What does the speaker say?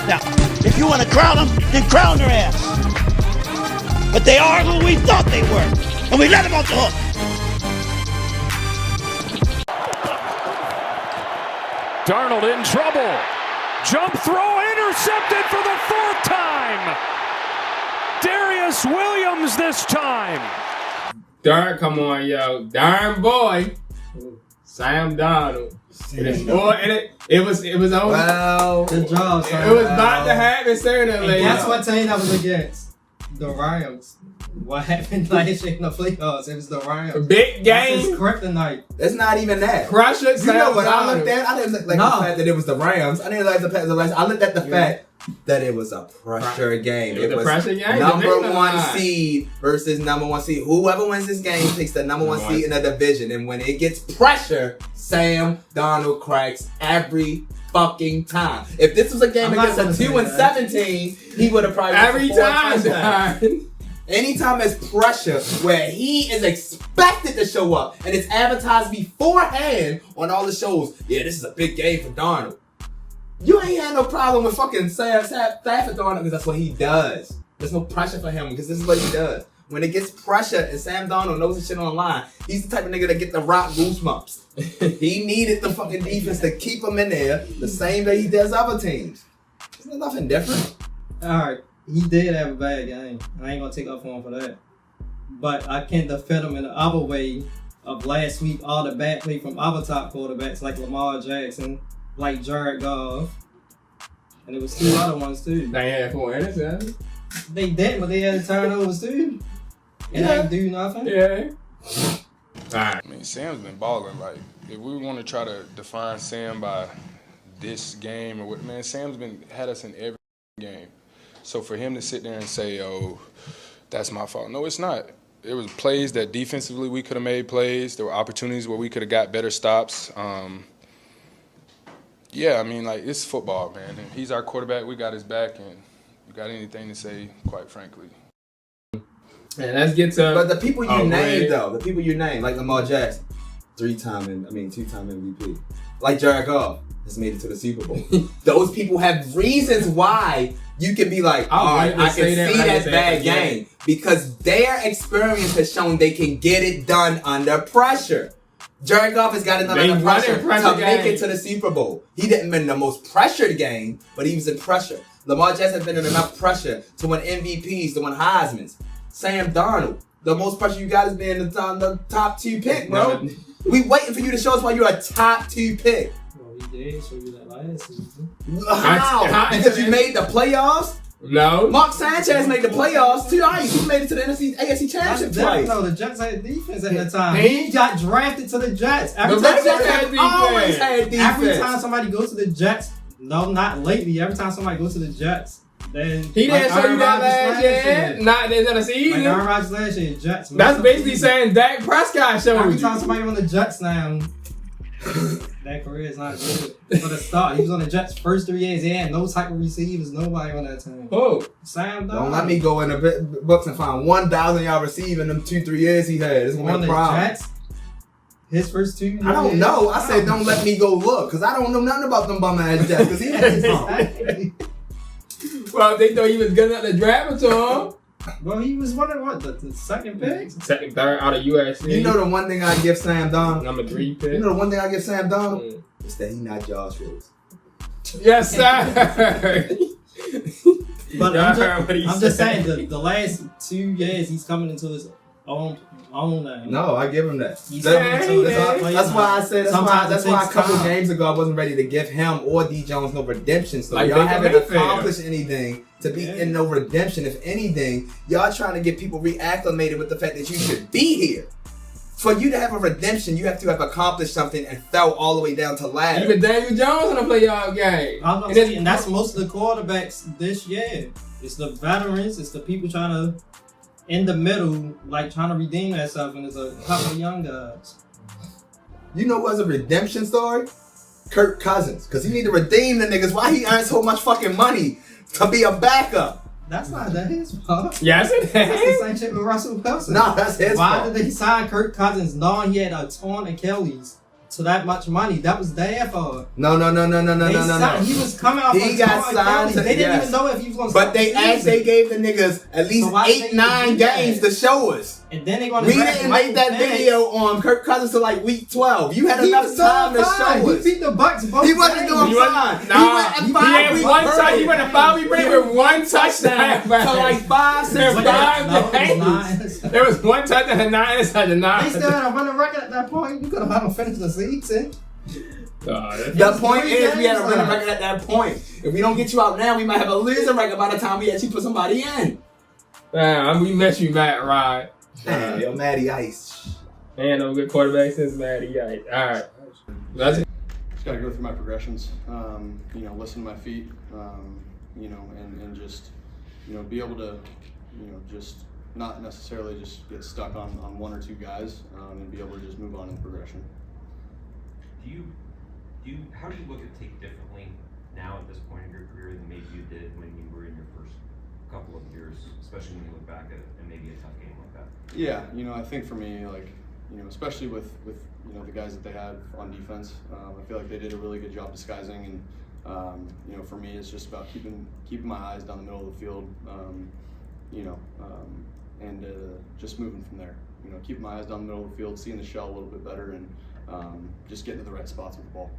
Now, if you want to crown them, then crown their ass. But they are who we thought they were, and we let them off the hook. Darnold in trouble. Jump throw intercepted for the 4th time. Darius Williams this time. Darrin, come on, yo. Darrin boy. Sam Darnold. It was over. Well, Good job, son. It was about to happen certainly. That's what team that was against. The Rams. What happened last year in the playoffs? It was the Rams. Big That's his game. kryptonite. it's not even that. Pressure. You know what I looked at? I didn't look like the fact that it was the Rams. I didn't like the fact that I looked at the fact that it was a pressure game. It was a pressure game. Number 1 seed versus number 1 seed. Whoever wins this game takes the number 1 seed in the division. And when it gets pressure, Sam Darnold cracks every fucking time. If this was a game against a 2-17, he would have probably every time. Anytime there's pressure where he is expected to show up and it's advertised beforehand on all the shows, yeah, this is a big game for Darnold. You ain't had no problem with fucking Stafford Darnold because that's what he does. There's no pressure for him because this is what he does. When it gets pressure and Sam Darnold knows the shit online, he's the type of nigga that get the rock goosebumps. He needed the fucking defense to keep him in there the same way he does other teams. There's nothing different. Alright, he did have a bad game. I ain't gonna take up for him for that. But I can't defend him in the other way of last week, all the bad play from other top quarterbacks like Lamar Jackson, like Jared Goff. And it was 2 other ones too. They had 4 interceptions. They did, but they had turnovers too. And they didn't do nothing. Yeah. Alright. I mean, Sam's been balling. Like, if we want to try to define Sam by this game or what, man, Sam's had us in every game. So for him to sit there and say, "Oh, that's my fault," no, it's not. There was plays that defensively we could have made plays. There were opportunities where we could have got better stops. Yeah, I mean, like, it's football, man. And he's our quarterback. We got his back, and you got anything to say, quite frankly. And let's get to. But the people you named, though, like Lamar Jackson, 2-time MVP, like Jared Goff has made it to the Super Bowl. Those people have reasons why you can be like, all right, I can see that bad game because their experience has shown they can get it done under pressure. Jared Goff has got it done under pressure to make it to the Super Bowl. He didn't win the most pressured game, but he was in pressure. Lamar Jackson has been in enough pressure to win MVPs, to win Heismans. Sam Darnold, the most pressure you got is being the top 2 pick, bro. We waiting for you to show us why you're a top 2 pick. Well, he did show you that last season. How? Because you made the playoffs? No. Mark Sanchez made the playoffs twice. He made it to the AFC Championship twice. No, the Jets had defense at the time. He got drafted to the Jets. The Jets always had defense. Every time somebody goes to the Jets, no, not lately. Every time somebody goes to the Jets, then he didn't show you that last year. Not in the season. Like Aaron Rodgers last year, Jets. That's basically saying Dak Prescott showed you. Every time somebody on the Jets now, that career is not good for the start. He was on the Jets first 3 years. He had no type of receivers, nobody on that team. Oh, Sam Darnold. Don't let me go in the books and find 1,000 yard receiving them 2-3 years he had. It's gonna be a problem. Jets, his first 2 years. I don't know. I said don't let me go look because I don't know nothing about them bum ass Jets because he had his own. Well, they thought he was good at the draft to him. Well, he was one of the second pick? Second, third out of USC. You know the one thing I give Sam Darnold? Number 3 pick. You know the one thing I give Sam Darnold? Is that he not Josh Rose. Yes, sir. But I'm just saying, the last 2 years, he's coming into his own now. No, I give him that. That's why I said that's why a couple games ago I wasn't ready to give him or D Jones no redemption story. Like y'all haven't accomplished anything to be in no redemption. If anything, y'all trying to get people reacclimated with the fact that you should be here. For you to have a redemption, you have to have accomplished something and fell all the way down to ladder. Even Daniel Jones in a playoff game. And that's most of the quarterbacks this year. It's the veterans. It's the people trying to, in the middle, like trying to redeem themselves, and there's a couple of young guys. You know what's a redemption story? Kirk Cousins. Because he need to redeem the niggas. Why he earns so much fucking money to be a backup? That's not his fault. Yes, it is. That's the same shit with Russell Wilson. No, that's his fault. Why did they sign Kirk Cousins knowing he had a torn Achilles to that much money. That was there for. No. He was coming off. He got signed to. They didn't even know if he was going to. But they gave the niggas at least 8-9 games to show us. And then they going to. We didn't make that video on Kirk Cousins till like week 12. You had enough time to show us. He beat the Bucks both. He wasn't doing fine. Nah, he had one touch. He went a 5-week break with one touchdown. So like 5-6 games. There was one touchdown and 9 inside the 9. They still had a running record at that point. You could have had them finish the season. The point is, we had a running record at that point. If we don't get you out now, we might have a losing record by the time we actually put somebody in. Damn, we met you, Matt Ryan. Damn, yo, Matty Ice. Man, no good quarterback since Matty Ice. All right. That's it. Just got to go through my progressions, listen to my feet, and just, be able to, just not necessarily just get stuck on one or two guys, and be able to just move on in the progression. How do you look at tape differently now at this point in your career than maybe you did when you were in your first couple of years, especially when you look back at maybe a tough game like that? Yeah, I think for me, especially with the guys that they have on defense, I feel like they did a really good job disguising, and for me, it's just about keeping my eyes down the middle of the field, and just moving from there. Keeping my eyes down the middle of the field, seeing the shell a little bit better, and just getting to the right spots with the ball.